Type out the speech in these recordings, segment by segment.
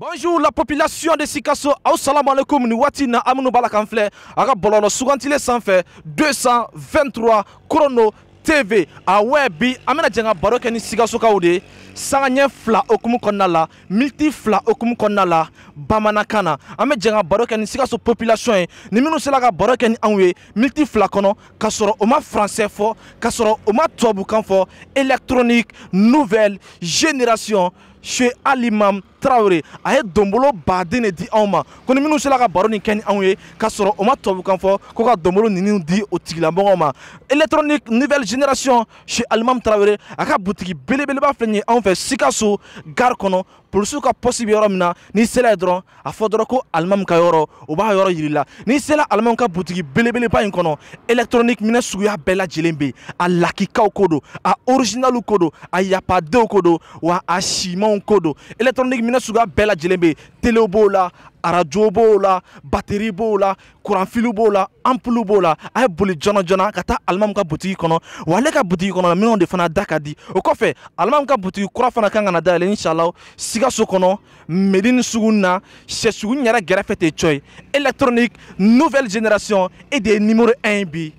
Bonjour la population de Sikasso. Assalamu alaikum ni wati na amunu balakanfle. Aga bololo sugantile sanfɛ 223 Chrono TV. Awebi amena jenga baroke ni Sikasso kaude. Sanganye fla okumu konnala, multi fla okumu konnala, bamanakana. Ame jenga baroke ni Sikasso population ni minu selaga baroke ni anwe multi fla kono kasoro oma français fo, kasoro oma tuabu kan fo, électronique nouvelle génération chez Alimam Traoré. Aye dombolo badene di auma. Koni minu selaga baroni ken anwe kasoro oma tuabu kan fo, koka dombolo nini di otigla bongoma. Électronique nouvelle génération chez Alimam Traoré. Aka boutique bele ba flenye en fait Sikasso gar kono pour ce ka possible yoro mina ni sela dron a fodoro ko Alimam ka yoro o ba yoro yirila ni sela Alimam ka boutique bele ba kono électronique mina suya bela jelembe a lakika kodo a original kodo a yapade kodo wa a shimon kodo électronique mina suya bela jelembe télé bola radio bola batterie bola courant fil bola ampoule bola ay boli jona kata Alimam ka boutique kono wale ka boutique kono minon de fana dakadi o ko fe Alimam ka boutique kura fana kan na dale inshallah Sikasso kono medine suguna chez sugun yara gerafete choy électronique nouvelle génération et des numéros 1 bi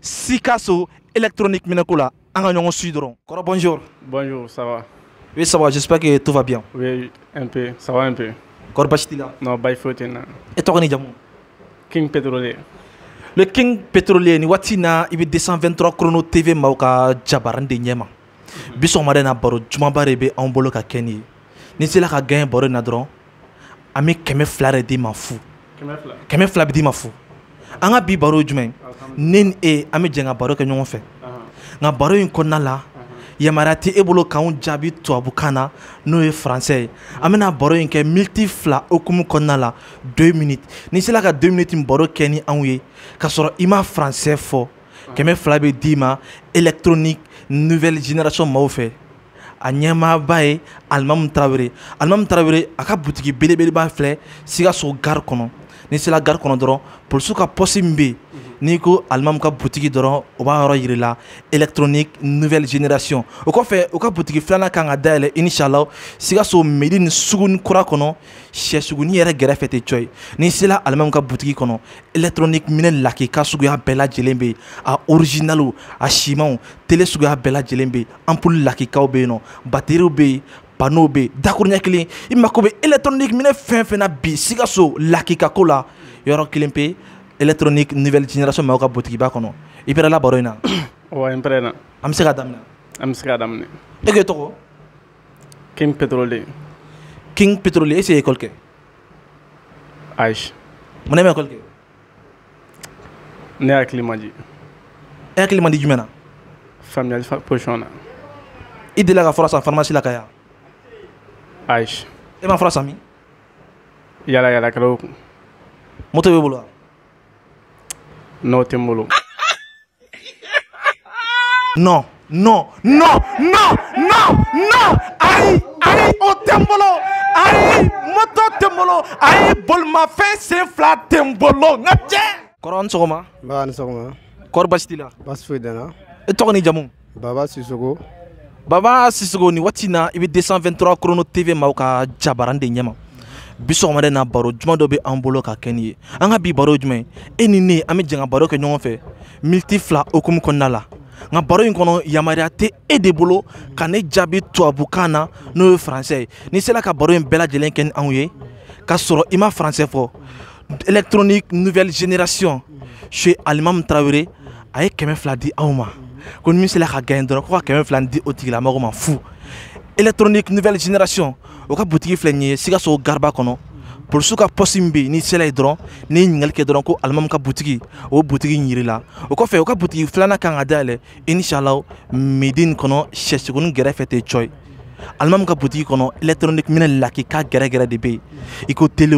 Sikasso électronique minakula anga nyongo sudron koro bonjour. Bonjour, ça va? Oui, ça va, j'espère que tout va bien. Oui, un peu, ça va un peu. Korbachitila. Non, Baifotina. Et toi, ni jamu? King Pétrolier. Le King Pétrolier, ni watina, il 223 Chrono TV mauka jabarande nyema. Biso madena baro, jumabarebe en bolo ka Kenny. Ni c'est là qu'a gagné baro nadron. Ami keme flare di ma fou. Keme flare di ma fou. Anga bi baro jumen. Nin e ami jenga baro ke nyongo fe. Nga baro yin konna la. Yamarati ebolo kaun jabi to abukana no e français amena boro yinke multifla okumu konnala 2 minutes ni sela ka 2 minutes mboro keni anwe kasoro ima français fo keme flabe dima électronique nouvelle génération maufe anyama bae Alimam Traoré aka boutique bele ba fle Sikasso gar kono ni sela gar kono dron pour suka possible Nico Alimam ka boutique doron o ba yoro yirila électronique nouvelle génération o ko fe o ka boutique flana kan adale inshallah Sikasso medine sugun kura kono che suguni yere gerefete choy ni sila Alimam ka boutique kono électronique minen laki ka sugu ya bela jelembe a originalu a chimon télé sugu ya bela jelembe ampoule laki ka obeno batterie be panneau be d'accord nyakli imako be électronique minen fin bi Sikasso laki ka kola yoro kilimpe électronique nouvelle génération mauka boutique ba kono ipera la baroina Ouais, imprena. am sega damna ege toko King Pétrolier. King Pétrolier c'est école ke Aish. mon école ke Ne aklimaji. Aklimandi jumena Familial pochona. idela ka forasa pharmacie la kaya Aish. e ma forasa mi Yala kalo. moto be bolo No tembolo. non ay o tembolo ay moto tembolo ay bolma fe c'est fla tembolo ngache koron sogoma Ban sogma. korbastila Basfudana. e tokoni jamu Baba Sissoko. Baba Sissoko ni watina ibi 223 Chrono TV mauka jabarande nyama biso made na baro juma do be ambolo ka kenye anga bi baro juma enine ame jenga baro ke nyongo fe multifla okum konnala nga baro yin kono yamaria te edebolo kane jabi to abukana no français ni sela ka baro yin bela jelen ken anwe ka soro ima français fo électronique nouvelle génération chez Alimam Traoré ay keme fla di awma kon mi sela ka gagne ko keme fla di otigla mako ma fou électronique nouvelle génération o ka boutique flenye Sikasso garba kono pour suka possible ni sela dron ni ngal ke dron ko Alimam ka boutique o boutique nyirila o ko fe o ka boutique flana kan adale inshallah medine kono cherche gon gerefete choy Alimam ka boutique kono électronique mina laki ka gere de be iko télé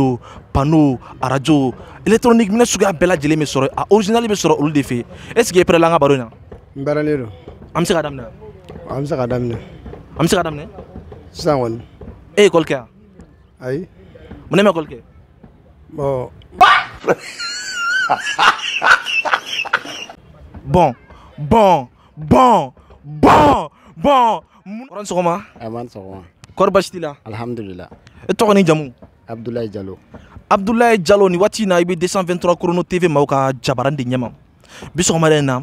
panneau radio électronique mina suga bela jele me soro a original be soro ul de fe est-ce que prela nga barona Mbaranero. am sega damna Am saka damne. Sangon. e école ke Ay. mon école ke Bo. bon Koran sogoma Aman sogoma. korbastila Alhamdulillah. E tɔgɔ ni jamu? Abdoulaye Diallo. Abdoulaye Diallo ni waati na i bɛ 223 Chrono TV maaw ka jabaran de ɲɛma. Bi sɔgɔmada in na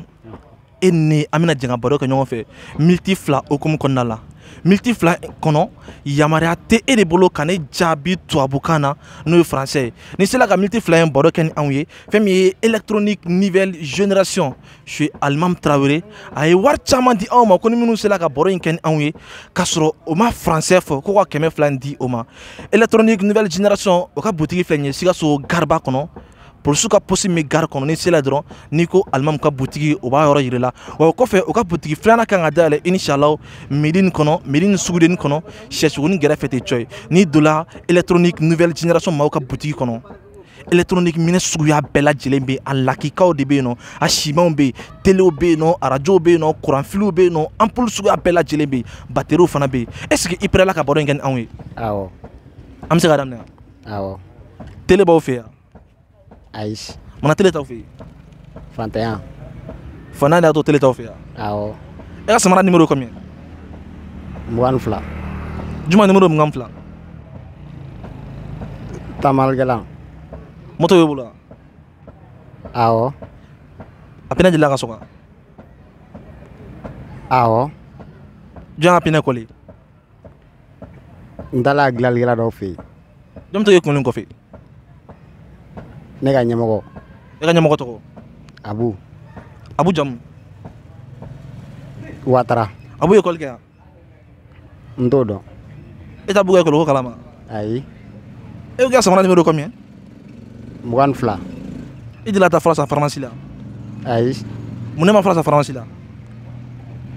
e ni an bɛna jɛn ka baro kɛ ɲɔgɔn fɛ miniti 2 hukumu kɔnɔna la. Miniti 2 kɔnɔ yamaruya tɛ e de bolo ka ne jaabi tubabukan na n'o ye français ye. Ni sera ka miniti 2 in baro kɛ ni anw ye fɛn min ye électronique nouvelle génération chez Alimam Traoré a ye wari caman di anw ma ko ni minnu sera ka baro in kɛ ni anw ye k'a sɔrɔ o ma français fɔ ko ka 200 in di o ma. Électronique nouvelle génération o ka boutique filɛ nin ye Sikaso Gariba kɔnɔ. Polisiw ka poste min gare kɔnɔ ni sela dɔrɔn n'i ko Alimam ka boutique o b'a yɔrɔ yir'i la wa o kɔfɛ o ka boutique filanan kan ka dayɛlɛ inchallah mairie nin kɔnɔ mairie nin sugudennin kɔnɔ sɛsuguni gɛrɛfɛ tɛ cɔ ye n'i donna électronique nouvelle génération maaw ka boutique kɔnɔ électronique minɛ suguya bɛɛ lajɛlen bɛ yen a lakikaw de bɛ yen nɔ a simanw bɛ yen telew bɛ yen nɔ arajow bɛ yen nɔ courant filiw bɛ yen nɔ ampoule suguya bɛɛ lajɛlen bɛ yen batteriw fana bɛ yen est ce que i prêt la ka baro in kɛ ni anw ye? Awɔ. An bɛ se ka daminɛ? Awɔ. Tele b'aw fɛ yan? Ayi. Mana tele t'aw fɛ yen? Fantanya. Fana de y'a to tele t'aw fɛ yan? Awɔ. E ka samara numéro ye combien? 22. Juma numéro 22? Tamalikɛlan. Moto b'e bolo wa? Awɔ. A pinɛ delila ka sɔgɔ? Awɔ. Jɔn ka pinɛ kɔli? N taala dilanlikɛla dɔw fɛ yen. Jɔn bɛ to k'e kunkolo kɔfɛ? Ne ka ɲɛmɔgɔ. E ka ɲɛmɔgɔ tɔgɔ? Abu. Abu jamu? Watara. Abu ye école kɛ yan? N t'o dɔn. E t'a bugɔ école ko kalama? Ayi. E ko k'i ka samara numéro combien? 22. I delila ka taa fura san pharmacie la? Ayi. Mun ne ma fura san pharmacie la? N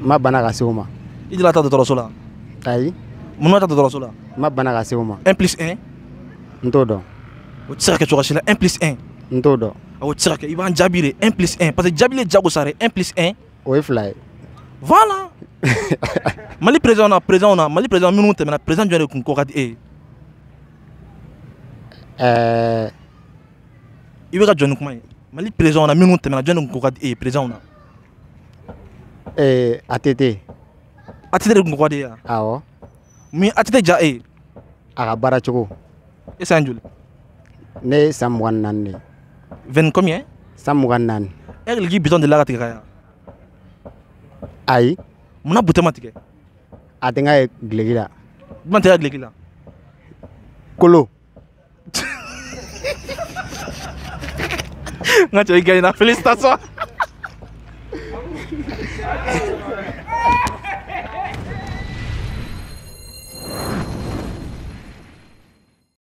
ma bana ka se o ma. I delila ka taa dɔgɔtɔrɔso la? Ayi. Mun ma taa dɔgɔtɔrɔso la? N ma bana ka se o ma. 1 plus 1? N t'o dɔn. O tɛ se ka kɛ cogoya si la 1 plus 1? N t'o dɔn. O tɛ se ka kɛ i b'an jaabi de 1 plus 1 parce que jaabi le jagosa de 1 plus 1. O ye 2 ye. Voilà. Mali président na Mali président minnu tɛmɛna président jɔn de kun ko ka di e ye? I bɛ ka jɔn ni kuma ye Mali président na minnu tɛmɛna jɔn de kun ko ka di e ye président na? ATT. ATT de kun ko ka di e ye wa? Awɔ. Min ATT ja e ye? A ka baara cogo. E san joli? Ne ye san 24 de ye. 20 combien? San 24. E hakili k'i bitɔn delila ka tigɛ ka yan? Ayi. Munna butɔn ma tigɛ? A tɛ n ka ye gileki la. Jumɛn tɛ ka gileki la? Kolo. N ka cɛ i gagné na félicitations.